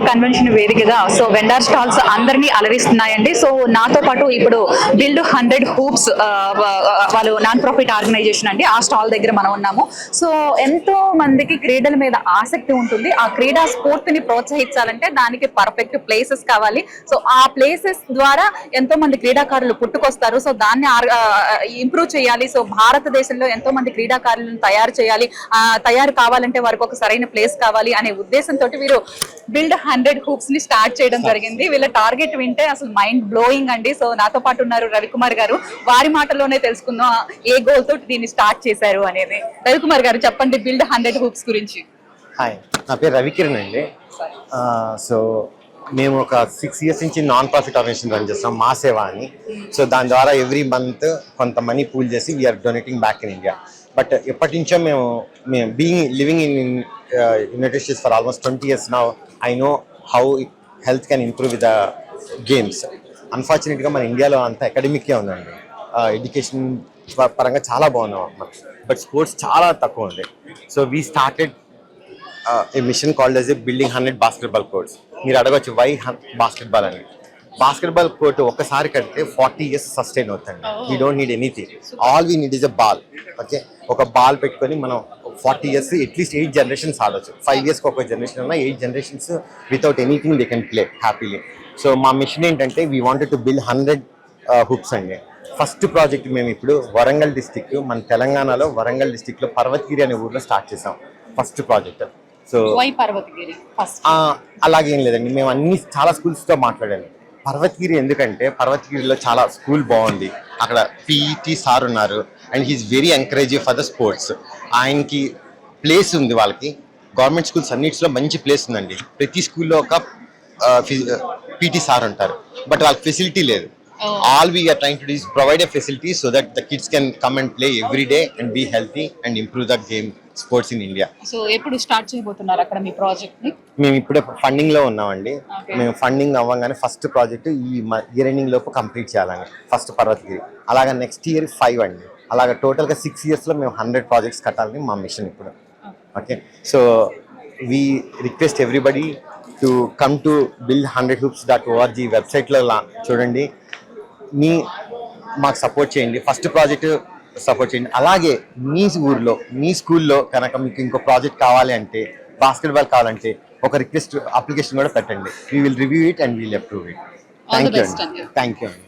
Convention వేదికగా so vendor stalls అందరినీ అలరిస్తున్నాయండి. So నాతో పాటు ఇప్పుడు బిల్డ్ 100 హూప్స్ వాళ్ళు నాన్ ప్రాఫిట్ ఆర్గనైజేషన్ అండి. ఆ స్టాల్ దగ్గర మనం ఉన్నాము. సో ఎంతో మందికి క్రీడల మీద ఆసక్తి ఉంటుంది. ఆ క్రీడా స్ఫూర్తిని ప్రోత్సహించాలంటే దానికి పర్ఫెక్ట్ ప్లేసెస్ కావాలి. సో ఆ ప్లేసెస్ ద్వారా ఎంతో మంది క్రీడాకారులు పుట్టుకొస్తారు. సో దాన్ని ఇంప్రూవ్ చేయాలి. సో భారతదేశంలో ఎంతో మంది క్రీడాకారులను తయారు కావాలంటే వారికి ఒక సరైన ప్లేస్ కావాలి అనే ఉద్దేశంతో వీరు బిల్డ్ 100 హూప్స్ ని స్టార్ట్ చేయడం జరిగింది. వీళ్ళ టార్గెట్ వింటే అసలు మైండ్ బ్లోయింగ్ అండి. సో నాతో పాటు ఉన్నారు రవికుమార్ గారు. వారి మాటల్లోనే తెలుసుకుందాం ఏ గోల్ తోటి దీన్ని స్టార్ట్ చేశారు అనేది. రవికుమార్ గారు చెప్పండి బిల్డ్ 100 హూప్స్ గురించి. హాయ్, నా పేరు రవికిరణ్ అండి. సో మేము ఒక 6 years నుంచి నాన్ ప్రాఫిట్ ఆర్గనైజేషన్ రన్ చేస్తాం, మా సేవ అని. సో దాని ద్వారా ఎవ్రీ మంత్ కొంత మనీ పూల్ చేసి we are donating back in India. But ఎప్పటి నుంచో మేము living in United States for almost 20 years now. I know how health can improve with the games. అన్ఫార్చునేట్గా మన ఇండియాలో అంతా అకాడమిక్కే ఉందండి. ఎడ్యుకేషన్ పరంగా చాలా బాగున్నాం, బట్ స్పోర్ట్స్ చాలా తక్కువ ఉంది. So we started a mission called as a building 100 basketball courts. మీరు అడగచ్చు వై బాస్కెట్బాల్ అని. బాస్కెట్బాల్ కోర్ట్ ఒక్కసారి కడితే 40 years సస్టైన్ అవుతుంది. We don't need anything, all we need is a ball. Okay, ఒక బాల్ పెట్టుకొని మనం 40 years అట్లీస్ట్ 8 generations ఆడవచ్చు. 5 yearsకి ఒక జనరేషన్ అన్నా 8 generations without anything they can play happily. So మా మిషన్ ఏంటంటే వీ వాంటెడ్ టు బిల్డ్ 100 హుప్స్ అండి. ఫస్ట్ ప్రాజెక్ట్ మేము ఇప్పుడు వరంగల్ డిస్టిక్, మన తెలంగాణలో వరంగల్ డిస్టిక్లో పర్వతగిరి అనే ఊర్లో స్టార్ట్ చేసాం ఫస్ట్ ప్రాజెక్ట్. సో అలాగేం లేదండి, మేము చాలా స్కూల్స్తో మాట్లాడాను. పర్వతగిరి ఎందుకంటే పర్వతగిరిలో చాలా స్కూల్ బాగుంది, అక్కడ పీఈటీ సార్ ఉన్నారు and he's very encouraging for the sports. ఆయనకి ప్లేస్ ఉంది, వాళ్ళకి గవర్నమెంట్ స్కూల్స్ అన్నిటిలో మంచి ప్లేస్ ఉందండి. ప్రతి స్కూల్లో ఒక పీటీ సార్ ఉంటారు, బట్ వాళ్ళకి ఫెసిలిటీ లేదు. All we are trying to do is provide a facility so that the kids can come and play every day and be healthy and improve the game sports in India. So ఎప్పుడు start చేయబోతున్నారు అక్కడ మీ project ని? మేము ఇప్పుడే funding లో ఉన్నామండి. మేము funding అవ్వగానే ఫస్ట్ ప్రాజెక్ట్ ఈ ఇయర్ ఎండింగ్ లోపు కంప్లీట్ చేయాలండి, ఫస్ట్ పర్వతగిరి. అలాగా నెక్స్ట్ ఇయర్ 5 అండి. అలాగా టోటల్ గా 6 years లో మేము 100 ప్రాజెక్ట్స్ కట్టాలని మా మిషన్ ఇప్పుడు. Okay, so we request everybody to come to build100hoops.org వెబ్సైట్లో చూడండి. మాకు సపోర్ట్ చేయండి, ఫస్ట్ ప్రాజెక్ట్ సపోర్ట్ చేయండి. అలాగే మీ ఊర్లో మీ స్కూల్లో కనుక మీకు ఇంకో ప్రాజెక్ట్ కావాలి అంటే, బాస్కెట్బాల్ కావాలంటే ఒక రిక్వెస్ట్ అప్లికేషన్ కూడా పెట్టండి. We will review it and we'll approve it. Thank you అండి.